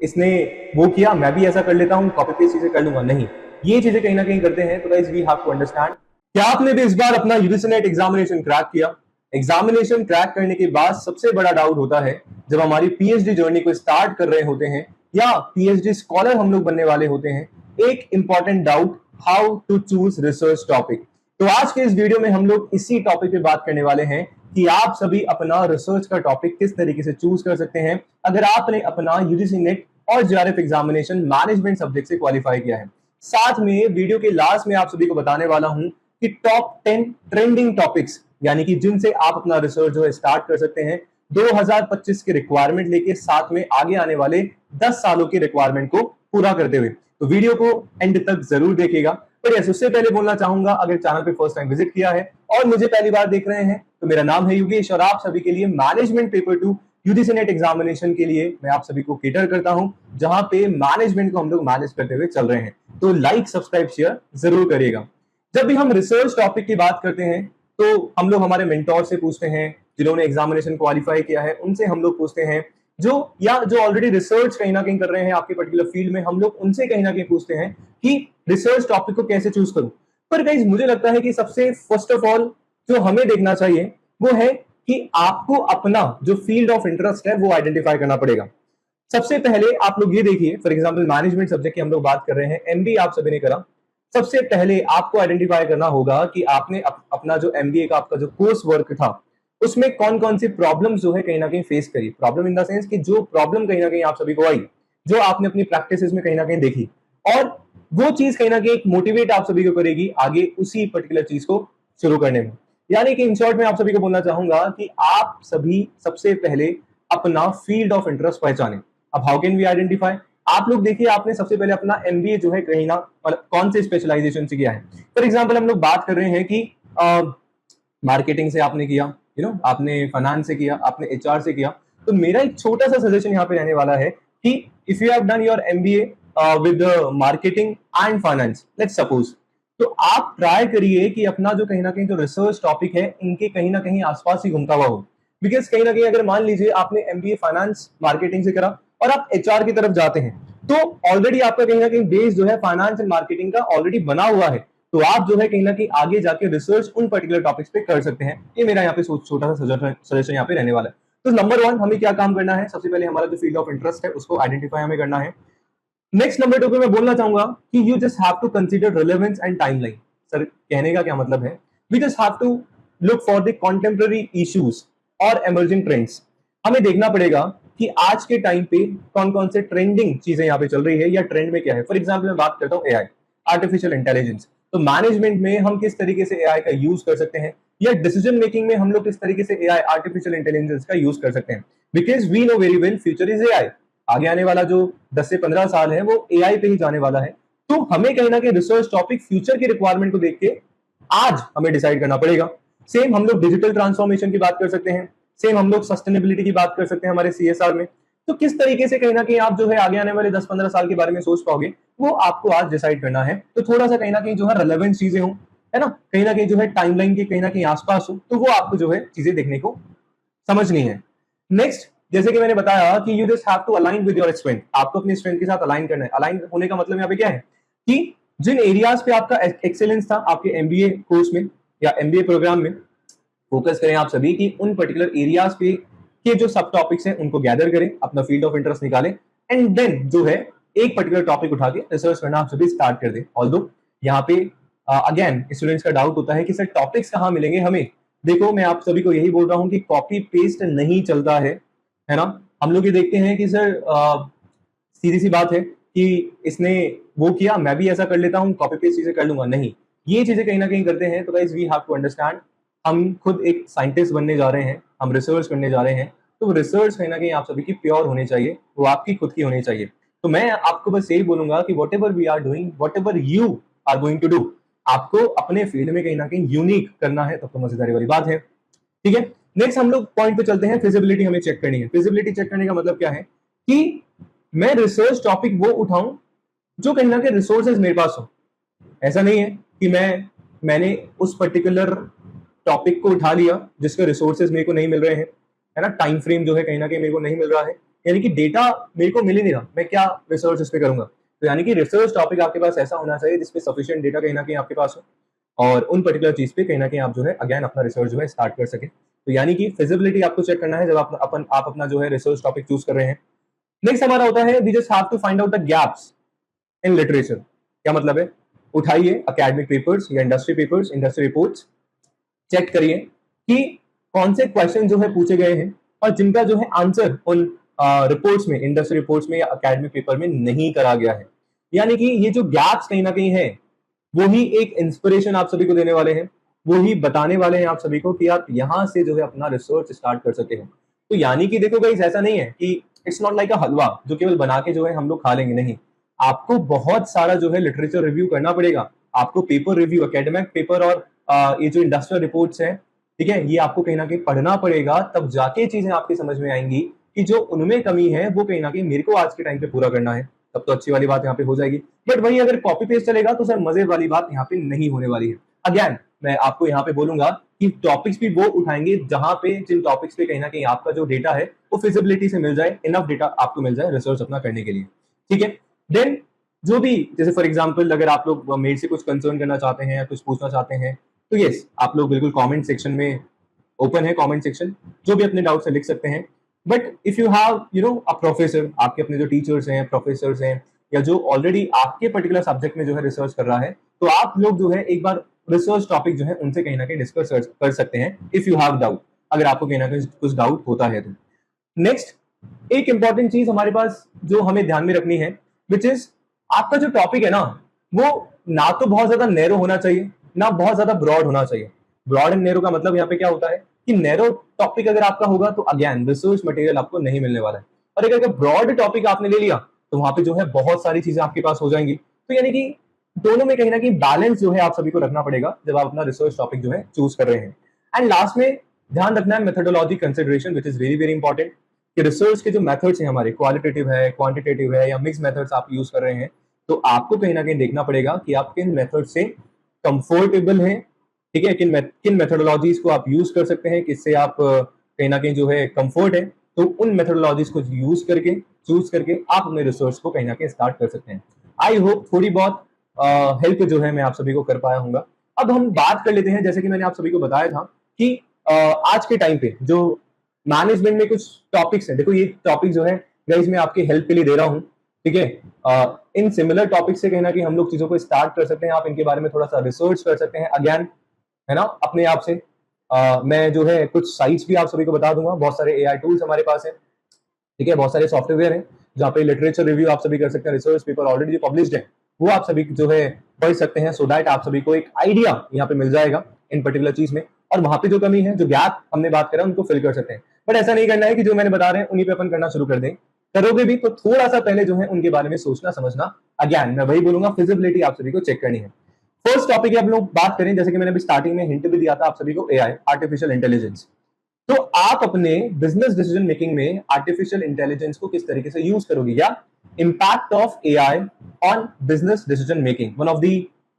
इसने वो किया, मैं भी ऐसा कर लेता हूँ, कॉपी पेस्ट चीजें कर लूंगा। नहीं, ये चीजें कहीं ना कहीं करते हैं। तो guys we have to understand. क्या आपने भी इस बार अपना यूजीसी नेट एग्जामिनेशन क्रैक किया? एग्जामिनेशन क्रैक करने के बाद सबसे बड़ा डाउट होता है जब हमारी पीएचडी जर्नी को स्टार्ट कर रहे होते हैं या पीएचडी स्कॉलर हम लोग बनने वाले होते हैं, एक important doubt, how to choose research topic. तो आज के इस वीडियो में हम लोग इसी टॉपिक पे बात करने वाले हैं कि आप सभी अपना रिसर्च का टॉपिक किस तरीके से चूज कर सकते हैं अगर आपने अपना यूजीसी नेट और जेआरएफ एग्जामिनेशन मैनेजमेंट सब्जेक्ट से क्वालिफाई किया है। साथ में वीडियो के लास्ट में आप सभी को बताने वाला हूं कि टॉप 10 ट्रेंडिंग टॉपिक्स, यानी कि जिनसे आप अपना रिसर्च जो है स्टार्ट कर सकते हैं 2025 की रिक्वायरमेंट लेके, साथ में आगे आने वाले 10 सालों की रिक्वायरमेंट को पूरा करते हुए। तो वीडियो को एंड तक जरूर देखिएगा। पर यस, उससे पहले बोलना चाहूंगा, अगर चैनल पे फर्स्ट टाइम विजिट किया है और मुझे पहली बार देख रहे हैं, तो मेरा नाम है योगेश और आप सभी के लिए management paper 2 UGC NET examination के लिए मैं आप सभी को केटर करता हूं, जहां पे मैनेजमेंट को हम लोग मैनेज करते हुए चल रहे हैं। तो लाइक, सब्सक्राइब, शेयर जरूर करिएगा। जब भी हम रिसर्च टॉपिक की बात करते हैं तो हम लोग हमारे मेंटोर से पूछते हैं, जिन्होंने एग्जामिनेशन क्वालिफाई किया है उनसे हम लोग पूछते हैं, जो ऑलरेडी रिसर्च कहीं ना कहीं कर रहे हैं आपके पर्टिकुलर फील्ड में, हम लोग उनसे कहीं ना कहीं पूछते हैं कि रिसर्च टॉपिक को कैसे चूज करूं। पर गाइस, मुझे लगता है कि सबसे फर्स्ट ऑफ ऑल जो हमें देखना चाहिए वो है कि आपको अपना जो फील्ड ऑफ इंटरेस्ट है वो आइडेंटिफाई करना पड़ेगा। सबसे पहले आप लोग ये देखिए, फॉर एग्जांपल मैनेजमेंट सब्जेक्ट की हम लोग बात कर रहे हैं, एमबीए आप सभी ने करा। सबसे पहले आपको आइडेंटिफाई करना होगा कि आपने अपना जो एमबीए का आपका जो कोर्स वर्क था उसमें कौन कौन सी प्रॉब्लम्स जो है कहीं ना कहीं फेस करी। प्रॉब्लम इन द सेंस कि जो प्रॉब्लम कहीं ना कहीं आप सभी को आई, जो आपने अपनी प्रैक्टिसेस में कहीं ना कहीं देखी, और वो चीज कहीं ना कहीं एक मोटिवेट आप सभी को करेगी आगे उसी पर्टिकुलर चीज को शुरू करने में। यानी कि इन शॉर्ट में आप सभी को बोलना चाहूंगा कि आप सभी सबसे पहले अपना फील्ड ऑफ इंटरेस्ट पहचाने। अब हाउ कैन वी आइडेंटिफाई? आप लोग देखिए, आपने सबसे पहले अपना एमबीए जो है कहीं ना मतलब कौन से स्पेशलाइजेशन से किया है। फॉर एग्जांपल हम लोग बात कर रहे हैं कि मार्केटिंग से आपने किया, आपने फाइनेंस से किया, आपने एचआर से किया। तो मेरा एक छोटा सा सजेशन यहाँ पे रहने वाला है कि if you have done your MBA with marketing and finance, let's suppose, तो आप ट्राई करिए कि अपना जो कहीं ना कहीं जो रिसर्च टॉपिक है इनके कहीं ना कहीं आसपास ही घूमता हुआ हो। बिकॉज कहीं ना कहीं अगर मान लीजिए आपने एमबीए फाइनेंस मार्केटिंग से करा और आप एचआर की तरफ जाते हैं, तो ऑलरेडी आपका कहीं ना कहीं बेस जो है फाइनेंस एंड मार्केटिंग का ऑलरेडी बना हुआ है। तो आप जो है कहीं ना कहीं आगे जाके रिसर्च उन पर्टिकुलर टॉपिक्स पे कर सकते हैं। ये मेरा यहाँ पे छोटा सा सजेशन यहाँ पे रहने वाला है। तो नंबर 1 हमें क्या काम करना है, सबसे पहले हमारा जो फील्ड ऑफ इंटरेस्ट है उसको आइडेंटिफाई हमें करना है। नेक्स्ट नंबर 2 पे मैं बोलना चाहूंगा कि you just have to consider relevance and timeline. Sir, कहने का क्या मतलब है? We just have to look for the contemporary issues और एमर्जिंग ट्रेंड्स। हमें देखना पड़ेगा कि आज के टाइम पे कौन कौन से ट्रेंडिंग चीजें यहाँ पे चल रही है या ट्रेंड में क्या है। फॉर एग्जाम्पल मैं बात करता हूँ एआई, आर्टिफिशियल इंटेलिजेंस। तो मैनेजमेंट में हम किस तरीके से एआई का यूज कर सकते हैं, या डिसीजन मेकिंग में हम लोग किस तरीके से एआई, आर्टिफिशियल इंटेलिजेंस का यूज कर सकते हैं। Because we know very well future is AI. आगे आने वाला जो 10 से 15 साल है वो एआई पे ही जाने वाला है। तो हमें कहीं ना कहीं रिसर्च टॉपिक फ्यूचर की रिक्वायरमेंट को देख के आज हमें डिसाइड करना पड़ेगा। सेम हम लोग डिजिटल ट्रांसफॉर्मेशन की बात कर सकते हैं, सेम हम लोग सस्टेनेबिलिटी की बात कर सकते हैं हमारे सीएसआर में। तो किस तरीके से कहीं ना कहीं आप जो है आगे आने वाले 10-15 साल के बारे में सोच पाओगे, वो आपको आज डिसाइड करना है। तो थोड़ा सा कहीं ना कहीं जो है रेलेवेंट चीजें हो, है ना, कहीं ना कहीं जो है टाइमलाइन के कहीं ना कहीं आसपास हो, तो वो आपको जो है चीजें देखने को समझनी है। नेक्स्ट, जैसे कि मैंने बताया कि you just have to align with your strength. आपको अपनी स्ट्रेंथ के साथ अलाइन करना है। अलाइन होने का मतलब यहाँ पे क्या है कि जिन एरियाज पे आपका एक्सेलेंस था आपके एमबीए कोर्स में या एमबीए प्रोग्राम में, फोकस करें आप सभी कि उन पर्टिकुलर एरियाज पे के जो सब टॉपिक्स हैं उनको गैदर करें, अपना फील्ड ऑफ इंटरेस्ट निकालें, एंड देन जो है एक पर्टिकुलर टॉपिक उठा के रिसर्च करना आप सभी स्टार्ट कर दें। ऑल्दो यहाँ पे अगेन स्टूडेंट्स का डाउट होता है कि सर टॉपिक्स कहाँ मिलेंगे हमें। देखो, मैं आप सभी को यही बोल रहा हूँ कि कॉपी पेस्ट नहीं चलता है ना। हम लोग ये देखते हैं कि सर सीधी सी बात है कि इसने वो किया, मैं भी ऐसा कर लेता हूँ, कॉपी पेस्ट चीजें कर लूंगा। नहीं, ये चीजें कहीं ना कहीं करते हैं। तो guys we have to understand, हम खुद एक साइंटिस्ट बनने जा रहे हैं, हम रिसर्च करने जा रहे हैं। तो रिसर्च कहीं ना कहीं आप सभी की प्योर होनी चाहिए, वो आपकी खुद की होनी चाहिए। तो मैं आपको बस यही बोलूंगा कि whatever we are doing, whatever you are going to do, आपको अपने फील्ड में कहीं ना कहीं यूनिक करना है, तब तो मजेदारी वाली बात है। ठीक है, नेक्स्ट हम लोग पॉइंट पे चलते हैं। फिजिबिलिटी हमें चेक करनी है। फिजिबिलिटी चेक करने का मतलब क्या है कि मैं रिसर्च टॉपिक वो उठाऊं जो कहीं ना कहीं रिसोर्सेज मेरे पास हो। ऐसा नहीं है कि मैंने उस पर्टिकुलर टॉपिक को उठा लिया जिसके रिसोर्सेज मेरे को नहीं मिल रहे हैं, है ना, टाइम फ्रेम जो है कहीं ना कहीं मेरे को नहीं मिल रहा है, यानी कि डेटा मेरे को मिल ही नहीं रहा, मैं क्या रिसर्च इस पे करूंगा। तो यानी कि रिसर्च टॉपिक आपके पास ऐसा होना चाहिए जिसपे सफिशिएंट डेटा कहीं ना कहीं आपके पास हो और उन पर्टिकुलर चीज पे कहीं ना कहीं आप जो है अगेन अपना रिसर्च जो है स्टार्ट कर सके। तो यानी कि फिजिबिलिटी आपको चेक करना है जब आप अपना जो है रिसर्च टॉपिक चूज कर रहे हैं। नेक्स्ट हमारा होता है we just have to find out the gaps in literature. क्या मतलब है? उठाइए एकेडमिक पेपर्स या industry papers, industry reports, check करिए कि कौन से क्वेश्चन जो है पूछे गए हैं और जिनका जो है आंसर उन रिपोर्ट्स में, इंडस्ट्री रिपोर्ट्स में या एकेडमिक पेपर में नहीं करा गया है। यानी कि ये जो गैप्स कहीं ना कहीं है वो ही एक इंस्पिरेशन आप सभी को देने वाले हैं, वो ही बताने वाले हैं आप सभी को कि आप यहाँ से जो है अपना रिसर्च स्टार्ट कर सके हैं। तो यानी कि देखो गाइस, ऐसा नहीं है कि इट्स नॉट लाइक अ हलवा जो केवल बना के जो है हम लोग खा लेंगे, नहीं। आपको बहुत सारा जो है लिटरेचर रिव्यू करना पड़ेगा, आपको पेपर रिव्यू, एकेडमिक पेपर और ये जो इंडस्ट्रियल रिपोर्ट्स हैं, ठीक है, ये आपको कहीं ना कहीं पढ़ना पड़ेगा, तब जाके चीजें आपकी समझ में आएंगी कि जो उनमें कमी है वो कहीं ना कहीं मेरे को आज के टाइम पे पूरा करना है, तब तो अच्छी वाली बात यहाँ पे हो जाएगी। बट वही अगर कॉपी पेस्ट चलेगा तो सर मजे वाली बात यहाँ पे नहीं होने वाली है। अगेन मैं आपको यहाँ पे बोलूंगा कि टॉपिक्स भी वो उठाएंगे जहां पे, जिन टॉपिक्स पे कहीं ना कहीं आपका जो डेटा है वो फिजिबिलिटी से मिल जाए, इनफ डेटा आपको मिल जाए रिसर्च अपना करने के लिए, ठीक है। देन जो भी, जैसे फॉर एग्जांपल अगर आप लोग मेरे से कुछ कंसर्न करना चाहते हैं या कुछ पूछना चाहते हैं तो यस, आप लोग बिल्कुल कमेंट सेक्शन में, ओपन है कमेंट सेक्शन, जो भी अपने डाउट्स है लिख सकते हैं। But if you have a professor, आपके अपने जो टीचर्स हैं, प्रोफेसर्स हैं, या जो ऑलरेडी आपके पर्टिकुलर सब्जेक्ट में जो है रिसर्च कर रहा है, तो आप लोग जो है एक बार रिसर्च टॉपिक जो है उनसे कहीं ना कहीं डिस्कस कर सकते हैं इफ यू हैव डाउट, अगर आपको कहीं ना कहीं कुछ डाउट होता है तो। नेक्स्ट एक इंपॉर्टेंट चीज हमारे पास जो हमें ध्यान में रखनी है, विच इज आपका जो टॉपिक है ना, वो ना तो बहुत ज्यादा नैरो होना चाहिए, ना बहुत ज्यादा ब्रॉड होना चाहिए। ब्रॉड एंड नैरो का मतलब यहाँ पे क्या होता है कि नैरो टॉपिक अगर आपका होगा तो अगेन रिसर्च मटेरियल आपको नहीं मिलने वाला है, और अगर ब्रॉड टॉपिक आपने ले लिया तो वहां पे जो है बहुत सारी चीजें आपके पास हो जाएंगी। तो यानी कि दोनों में कहीं ना कहीं बैलेंस जो है आप सभी को रखना पड़ेगा जब आप अपना रिसर्च टॉपिक जो है चूज कर रहे हैं। एंड लास्ट में ध्यान रखना है methodology consideration, which is very very important, कि रिसर्च के जो मेथड्स हैं हमारे, क्वालिटेटिव है, क्वांटिटेटिव है, या मिक्स मेथड्स आप यूज कर रहे हैं, तो आपको कहीं ना कहीं देखना पड़ेगा कि आप किन मेथड से कंफर्टेबल हैं, ठीक है, किन मेथोडोलॉजीज को आप यूज कर सकते हैं, किससे आप कहीं ना कहीं जो है कंफर्ट है, तो उन मेथोडोलॉजीज को यूज करके, चूज करके आप अपने रिसर्च को कहीं ना कहीं स्टार्ट कर सकते हैं। आई होप थोड़ी बहुत हेल्प जो है मैं आप सभी को कर पाया हूँ। अब हम बात कर लेते हैं, जैसे कि मैंने आप सभी को बताया था कि आज के टाइम पे जो मैनेजमेंट में कुछ टॉपिक्स हैं, देखो ये टॉपिक जो है गाइस मैं आपकी हेल्प के लिए दे रहा हूँ, ठीक है। इन सिमिलर टॉपिक से कहीं ना कहीं हम लोग चीजों को स्टार्ट कर सकते हैं, आप इनके बारे में थोड़ा सा रिसर्च कर सकते हैं अगेन, है ना, अपने आप से। मैं जो है कुछ साइट्स भी आप सभी को बता दूंगा, बहुत सारे एआई टूल्स हमारे पास है, ठीक है, बहुत सारे सॉफ्टवेयर हैं जहाँ पे लिटरेचर रिव्यू आप सभी कर सकते हैं, रिसर्च पेपर ऑलरेडी जो पब्लिश्ड है वो आप सभी जो है पढ़ सकते हैं, सो दैट आप सभी को एक आइडिया यहाँ पे मिल जाएगा इन पर्टिकुलर चीज में, और वहां पे जो कमी है, जो गैप हमने बात करा, उनको फिल कर सकते हैं। बट ऐसा नहीं करना है कि जो मैंने बता रहे हैं उन्हीं पे अपन करना शुरू कर दें, करोगे भी तो थोड़ा सा पहले जो है उनके बारे में सोचना समझना, अगेन मैं वही बोलूंगा, फिजिबिलिटी आप सभी को चेक करनी है। फर्स्ट टॉपिक है, हम लोग बात करें, जैसे कि मैंने अभी स्टार्टिंग में हिंट भी दिया था आप सभी को, एआई, आर्टिफिशियल इंटेलिजेंस। तो आप अपने बिजनेस डिसीजन मेकिंग में आर्टिफिशियल इंटेलिजेंस को किस तरीके से यूज करोगे, या impact of AI on business decision making, one of the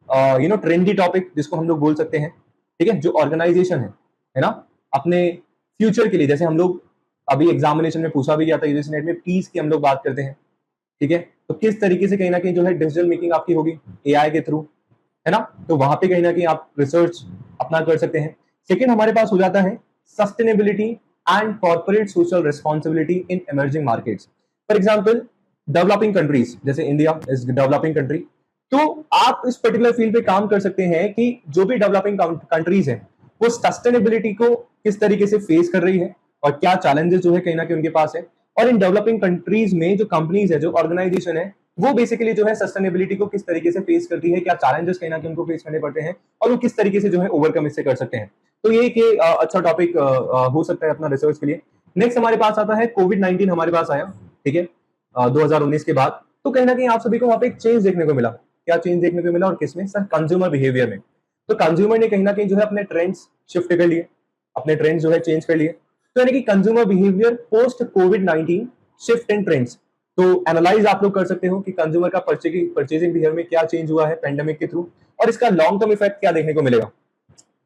trendy topic जिसको हम लोग बोल सकते हैं, ठीक है, जो ऑर्गेनाइजेशन है ना, अपने फ्यूचर के लिए, जैसे हम लोग अभी एग्जामिनेशन में पूछा भी गया था यूजीसी नेट में, पीस की हम लोग बात करते हैं, ठीक है, तो किस तरीके से कहीं ना कहीं जो है डिसीजन मेकिंग आपकी होगी एआई के थ्रू, है ना, तो वहां पे कहीं ना कहीं आप रिसर्च अपना कर सकते हैं। सेकेंड हमारे पास हो जाता है sustainability and corporate social responsibility in emerging markets. For example developing countries, जैसे इंडिया इज डेवलपिंग कंट्री, तो आप इस पर्टिकुलर फील्ड पे काम कर सकते हैं कि जो भी डेवलपिंग कंट्रीज है वो सस्टेनेबिलिटी को किस तरीके से फेस कर रही है और क्या चैलेंजेस जो है कहीं ना कहीं उनके पास है, और इन डेवलपिंग कंट्रीज में जो कंपनीज है, जो ऑर्गेनाइजेशन है, वो बेसिकली जो है सस्टेनेबिलिटी को किस तरीके से फेस करती है, क्या चैलेंजेस कहीं ना कहीं उनको फेस करने पड़ते हैं, और वो किस तरीके से जो है ओवरकम इससे कर सकते हैं। तो ये एक अच्छा टॉपिक हो सकता है अपना रिसर्च के लिए। नेक्स्ट हमारे पास आता है कोविड-19 हमारे पास आया, ठीक है, 2019 के बाद, तो कहीं ना कहीं आप सभी को वहां पे एक चेंज देखने को मिला। क्या चेंज देखने को मिला और किसमें? सर कंज्यूमर बिहेवियर में। तो कंज्यूमर ने कहीं ना कहीं जो है अपने ट्रेंड्स शिफ्ट कर लिए, अपने ट्रेंड्स जो है चेंज कर लिए। तो यानी कि consumer behaviour post covid shift in trends. तो एनालाइज आप लोग कर सकते हो कि कंज्यूमर का परचेजिंग बिहेवियर में क्या चेंज हुआ है पेंडेमिक के थ्रू, और इसका लॉन्ग टर्म इफेक्ट क्या देखने को मिलेगा,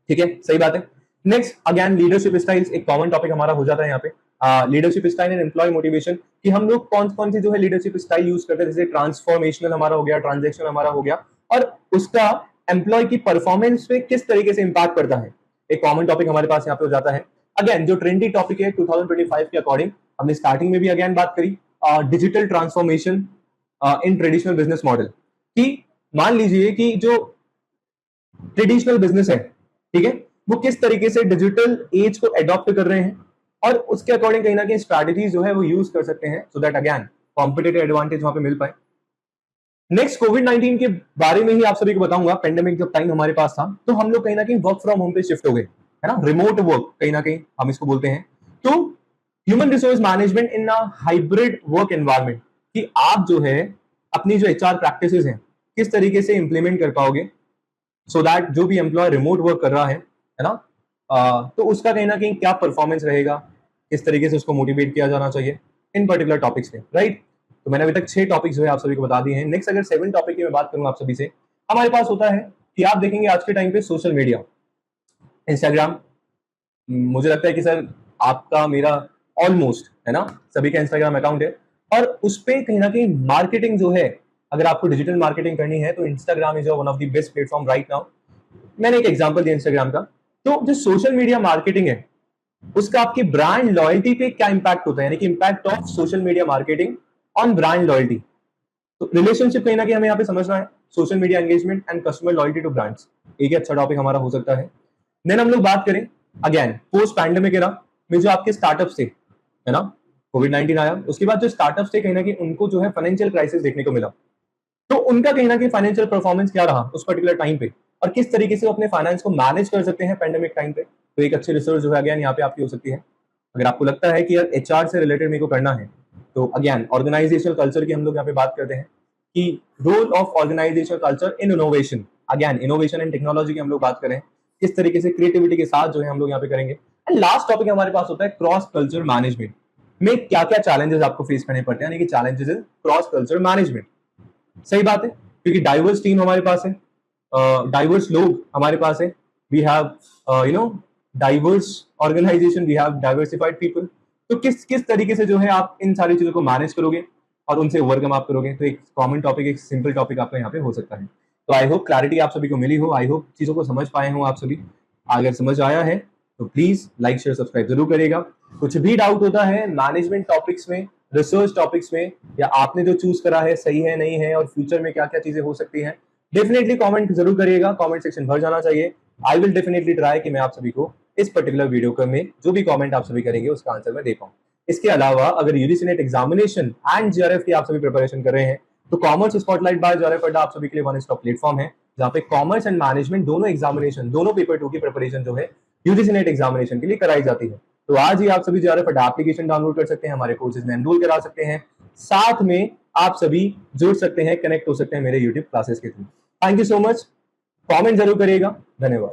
ठीक है, सही बात है। नेक्स्ट अगेन लीडरशिप स्टाइल्स, एक कॉमन टॉपिक हमारा हो जाता है यहाँ पे। Leadership style and employee motivation कि हम लोग कौन कौन सी जो है लीडरशिप स्टाइल यूज करते हैं, जैसे ट्रांसफॉर्मेशनल हमारा हो गया, ट्रांजेक्शनल हमारा हो गया, और उसका एम्प्लॉय की परफॉर्मेंस पे किस तरीके से इंपैक्ट पड़ता है। एक कॉमन टॉपिक हमारे पास यहाँ पे हो जाता है। अगेन जो ट्रेंडी टॉपिक है 2025 के अकॉर्डिंग, हमने स्टार्टिंग में भी अगेन बात करी digital transformation in traditional business model, कि मान लीजिए कि जो ट्रेडिशनल बिजनेस है, ठीक है, वो किस तरीके से डिजिटल एज को एडॉप्ट कर रहे हैं और उसके अकॉर्डिंग कहीं ना कहीं स्ट्रैटेजीज जो है वो यूज कर सकते हैं, so that again competitive advantage वहां पे मिल पाए। नेक्स्ट कोविड-19 के बारे में ही आप सभी को बताऊंगा। पेंडेमिक जब टाइम हमारे पास था तो हम लोग कहीं ना कहीं वर्क फ्रॉम होम पे शिफ्ट हो गए, है ना, रिमोट वर्क कहीं ना कहीं हम इसको बोलते हैं। तो human resource management in a hybrid work environment, कि आप जो है अपनी जो एचआर प्रैक्टिसेस हैं किस तरीके से इंप्लीमेंट कर पाओगे, सो दैट जो भी एम्प्लॉय रिमोट वर्क कर रहा है ना, तो उसका कहीं ना कहीं क्या परफॉर्मेंस रहेगा, किस तरीके से उसको मोटिवेट किया जाना चाहिए इन पर्टिकुलर टॉपिक्स पे, राइट। तो मैंने अभी तक 6 टॉपिक्स जो है आप सभी को बता दिए हैं। नेक्स्ट अगर 7 टॉपिक की मैं बात करूंगा आप सभी से, हमारे पास होता है कि आप देखेंगे आज के टाइम पे सोशल मीडिया, इंस्टाग्राम, मुझे लगता है कि सर आपका मेरा ऑलमोस्ट, है ना, सभी का इंस्टाग्राम अकाउंट है, और उस पर कहीं ना कहीं मार्केटिंग जो है, अगर आपको डिजिटल मार्केटिंग करनी है तो Instagram is one of the best platform right now. मैंने एक एग्जांपल दिया इंस्टाग्राम का। तो जो सोशल मीडिया मार्केटिंग है उसका आपकी ब्रांड लॉयल्टी पे क्या इंपैक्ट होता है, यानी कि impact of social media marketing on brand loyalty. तो रिलेशनशिप कहीं ना कहीं हमें यहाँ पे समझना है, social media engagement and customer loyalty to brands, एक अच्छा टॉपिक हमारा हो सकता है। देन हम लोग बात करें अगेन पोस्ट पैंडेमिक एरा में जो आपके स्टार्टअप्स थे, है ना, कोविड-19 आया उसके बाद जो स्टार्टअप्स थे कहीं ना कहीं उनको जो है फाइनेंशियल क्राइसिस देखने को मिला, तो उनका कहीं ना कहीं फाइनेंशियल परफॉर्मेंस क्या रहा उस पर्टिकुलर टाइम पे, और किस तरीके से वो अपने फाइनेंस को मैनेज कर सकते हैं पैंडेमिक टाइम पे। तो एक अच्छी रिसर्च जो है अगेन यहाँ पे आपकी हो सकती है। अगर आपको लगता है कि यार एचआर से रिलेटेड मेरे को करना है, तो अगेन ऑर्गेनाइजेशनल कल्चर की हम लोग यहाँ पे बात करते हैं कि role of organisational culture in innovation, again innovation and technology की हम लोग बात करें, किस तरीके से क्रिएटिविटी के साथ जो है हम लोग यहाँ पे करेंगे। एंड लास्ट टॉपिक हमारे पास होता है क्रॉस कल्चर मैनेजमेंट में क्या क्या चैलेंजेस आपको फेस करने पड़ते हैं, यानी कि challenges in cross culture management. सही बात है, क्योंकि डाइवर्स टीम हमारे पास है, डाइवर्स लोग हमारे पास है, we have diverse organisation, we have diversified people. तो किस किस तरीके से जो है आप इन सारी चीजों को मैनेज करोगे और उनसे ओवरकम आप करोगे, तो एक कॉमन टॉपिक, एक सिंपल टॉपिक आपका यहाँ पे हो सकता है। तो आई होप क्लैरिटी आप सभी को मिली हो, आई होप चीजों को समझ पाए हो आप सभी। अगर समझ आया है तो प्लीज लाइक शेयर सब्सक्राइब जरूर करेगा। कुछ भी डाउट होता है मैनेजमेंट टॉपिक्स में, रिसर्च टॉपिक्स में, या आपने जो चूज करा है सही है नहीं है और फ्यूचर में क्या क्या चीजें हो सकती हैं, डेफिनेटली कमेंट जरूर करिएगा, कमेंट सेक्शन भर जाना चाहिए। आई विल डेफिनेटली ट्राई कि मैं आप सभी को इस पर्टिकुलर वीडियो में जो भी कमेंट आप सभी करेंगे उसका आंसर मैं दे पाऊं। इसके अलावा अगर UGC NET examination and JRF की आप सभी प्रिपरेशन कर रहे हैं तो कॉमर्स स्पॉटलाइट बाय जेआरएफ अड्डा आप सभी के लिए वन स्टॉप प्लेटफॉर्म है, जहां पे कॉमर्स एंड मैनेजमेंट दोनों एग्जामिनेशन, दोनों पेपर 2 की प्रिपरेशन जो है यूजीसी नेट एग्जामिनेशन के लिए कराई जाती है। तो आज ही आप सभी जेआरएफ अड्डा एप्लीकेशन डाउनलोड कर सकते हैं, हमारे कोर्सेज में एनरोल करा सकते हैं, साथ में आप सभी जुड़ सकते हैं, कनेक्ट हो सकते हैं मेरे यूट्यूब क्लासेस के through. Thank you so much, comment जरूर करिएगा, धन्यवाद।